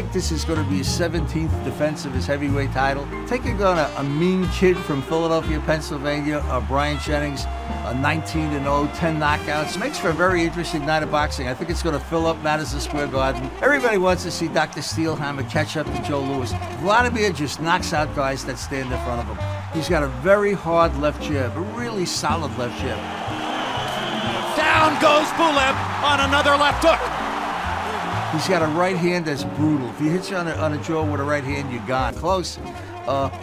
think this is going to be his 17th defense of his heavyweight title. Taking on a mean kid from Philadelphia, Pennsylvania, Bryant Jennings, 19-0, 10 knockouts. Makes for a very interesting night of boxing. I think it's going to fill up Madison Square Garden. Everybody wants to see Dr. Steelhammer catch up to Joe Louis. Vladimir just knocks out guys that stand in front of him. He's got a very hard left jab, a really solid left jab. Down goes Pulev on another left hook. He's got a right hand that's brutal. If he hits you on a jaw with a right hand, you're gone. Close.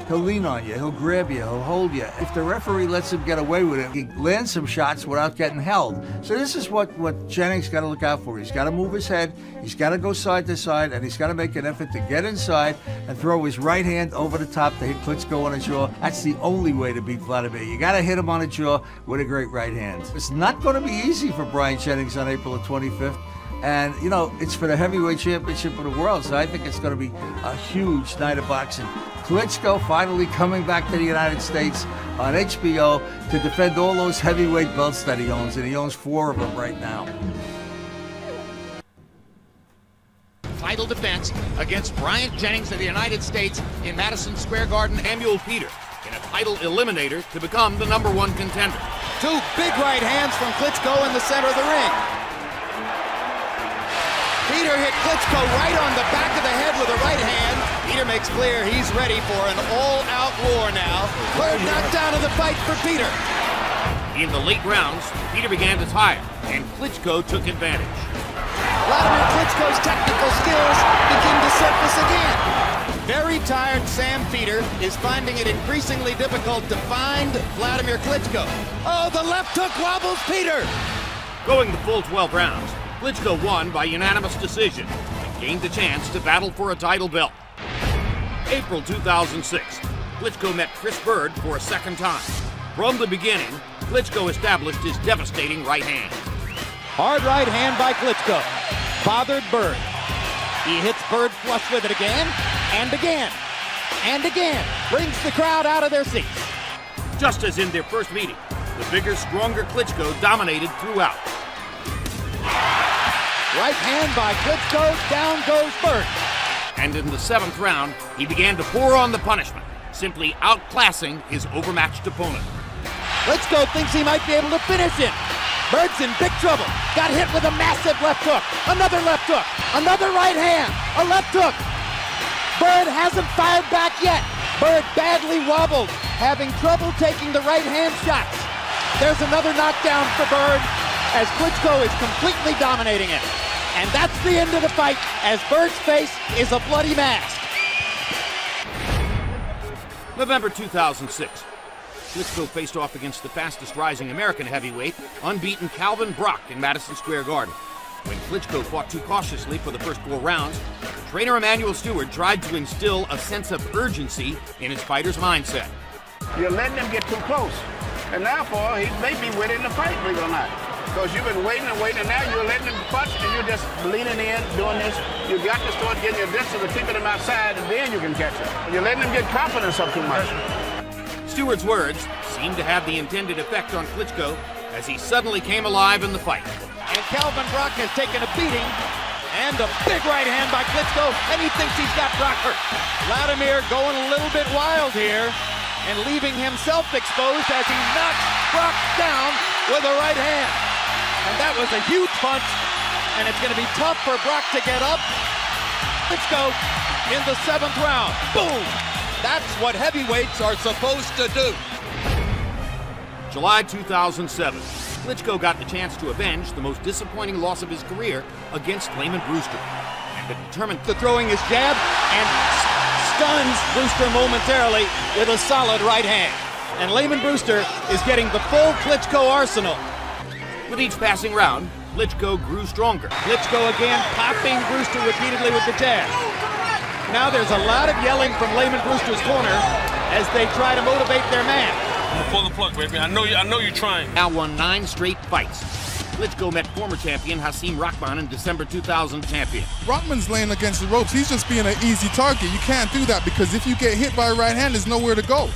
He'll lean on you. He'll grab you. He'll hold you. If the referee lets him get away with it, he lands some shots without getting held. So this is what Jennings got to look out for. He's got to move his head. He's got to go side to side, and he's got to make an effort to get inside and throw his right hand over the top to hit Klitschko on the jaw. That's the only way to beat Vladimir. You got to hit him on the jaw with a great right hand. It's not going to be easy for Bryant Jennings on April the 25th. And, you know, it's for the heavyweight championship of the world, so I think it's going to be a huge night of boxing. Klitschko finally coming back to the United States on HBO to defend all those heavyweight belts that he owns, and he owns 4 of them right now. Title defense against Bryant Jennings of the United States in Madison Square Garden. Samuel Peter in a title eliminator to become the #1 contender. 2 big right hands from Klitschko in the center of the ring. Peter hit Klitschko right on the back of the head with a right hand. Peter makes clear he's ready for an all-out war now. Third knockdown of the fight for Peter. In the late rounds, Peter began to tire, and Klitschko took advantage. Wladimir Klitschko's technical skills begin to surface again. Very tired Sam Peter is finding it increasingly difficult to find Wladimir Klitschko. Oh, the left hook wobbles Peter. Going the full 12 rounds, Klitschko won by unanimous decision and gained the chance to battle for a title belt. April 2006, Klitschko met Chris Bird for a second time. From the beginning, Klitschko established his devastating right hand. Hard right hand by Klitschko. Bothered Bird. He hits Bird flush with it again, and again, and again. Brings the crowd out of their seats. Just as in their first meeting, the bigger, stronger Klitschko dominated throughout. Right hand by Klitschko, down goes Bird. And in the 7th round, he began to pour on the punishment, simply outclassing his overmatched opponent. Klitschko thinks he might be able to finish him. Bird's in big trouble. Got hit with a massive left hook. Another left hook. Another right hand. A left hook. Bird hasn't fired back yet. Bird badly wobbled, having trouble taking the right hand shots. There's another knockdown for Bird, as Klitschko is completely dominating it. And that's the end of the fight, as Bird's face is a bloody mask. November 2006. Klitschko faced off against the fastest rising American heavyweight, unbeaten Calvin Brock in Madison Square Garden. When Klitschko fought too cautiously for the first 4 rounds, trainer Emanuel Stewart tried to instill a sense of urgency in his fighter's mindset. You're letting him get too close, and therefore he may be winning the fight, believe it or not. Because you've been waiting and waiting, and now you're letting him punch, and you're just leaning in, doing this. You got to start getting your distance and keeping him outside, and then you can catch him. You're letting him get confidence up too much. Stewart's words seemed to have the intended effect on Klitschko as he suddenly came alive in the fight. And Calvin Brock has taken a beating, and a big right hand by Klitschko, and he thinks he's got Brock hurt. Wladimir going a little bit wild here, and leaving himself exposed as he knocks Brock down with a right hand. And that was a huge punch, and it's going to be tough for Brock to get up. Klitschko in the 7th round. Boom! That's what heavyweights are supposed to do. July 2007. Klitschko got the chance to avenge the most disappointing loss of his career against Layman Brewster. And determined to throwing his jab and stuns Brewster momentarily with a solid right hand. And Layman Brewster is getting the full Klitschko arsenal. With each passing round, Klitschko grew stronger. Klitschko again popping Brewster repeatedly with the jab. Now there's a lot of yelling from Layman Brewster's corner as they try to motivate their man. I'm gonna pull the plug, baby. I know you're trying. Now won 9 straight fights. Klitschko met former champion Hasim Rahman in December 2000 champion. Rahman's laying against the ropes. He's just being an easy target. You can't do that because if you get hit by a right hand, there's nowhere to go.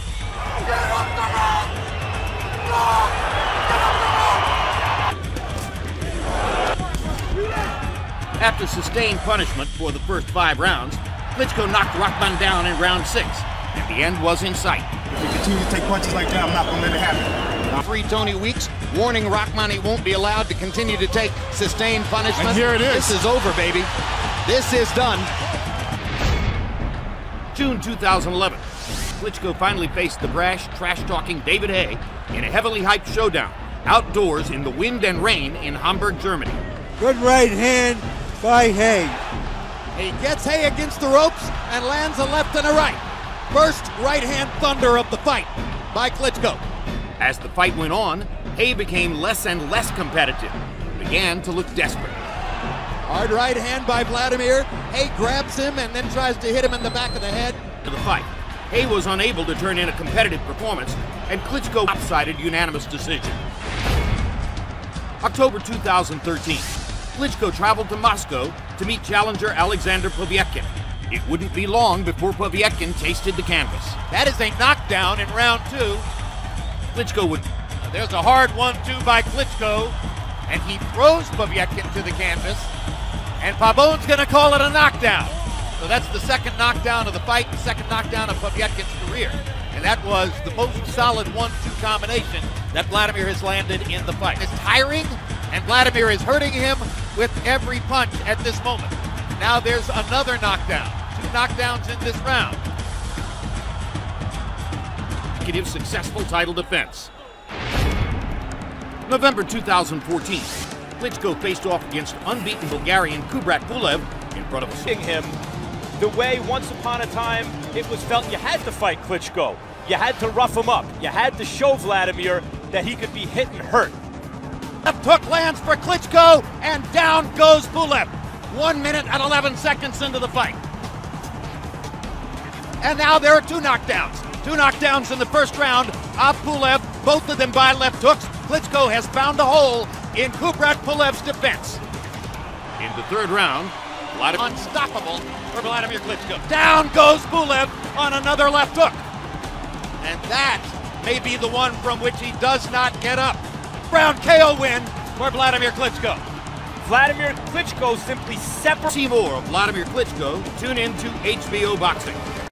After sustained punishment for the first 5 rounds, Klitschko knocked Rahman down in round 6, and the end was in sight. If he continues to take punches like that, I'm not going to let it happen. Referee Tony Weeks warning Rahman he won't be allowed to continue to take sustained punishment. And here it is. This is over, baby. This is done. June 2011. Klitschko finally faced the brash, trash-talking David Haye in a heavily hyped showdown outdoors in the wind and rain in Hamburg, Germany. Good right hand by Haye. He gets Haye against the ropes and lands a left and a right. First right-hand thunder of the fight by Klitschko. As the fight went on, Haye became less and less competitive, began to look desperate. Hard right hand by Wladimir. Haye grabs him and then tries to hit him in the back of the head. To the fight, Haye was unable to turn in a competitive performance, and Klitschko lopsided unanimous decision. October 2013, Klitschko traveled to Moscow to meet challenger Alexander Povetkin. It wouldn't be long before Povetkin tasted the canvas. That is a knockdown in round 2. Klitschko would... There's a hard 1-2 by Klitschko, and he throws Povetkin to the canvas, and Pabon's gonna call it a knockdown. So that's the second knockdown of the fight, the second knockdown of Povetkin's career. And that was the most solid 1-2 combination that Wladimir has landed in the fight. It's tiring, and Wladimir is hurting him with every punch at this moment. Now there's another knockdown. 2 knockdowns in this round. Successful title defense. November 2014, Klitschko faced off against unbeaten Bulgarian Kubrat Pulev in front of a him the way once upon a time it was felt you had to fight Klitschko. You had to rough him up. You had to show Wladimir that he could be hit and hurt. Left hook lands for Klitschko, and down goes Pulev. 1 minute and 11 seconds into the fight. And now there are 2 knockdowns. 2 knockdowns in the first round of Pulev, both of them by left hooks. Klitschko has found a hole in Kubrat Pulev's defense. In the third round, Wladimir unstoppable for Wladimir Klitschko. Down goes Pulev on another left hook. And that may be the one from which he does not get up. Round KO win for Wladimir Klitschko. Wladimir Klitschko simply separates. See more of Wladimir Klitschko. Tune in to HBO Boxing.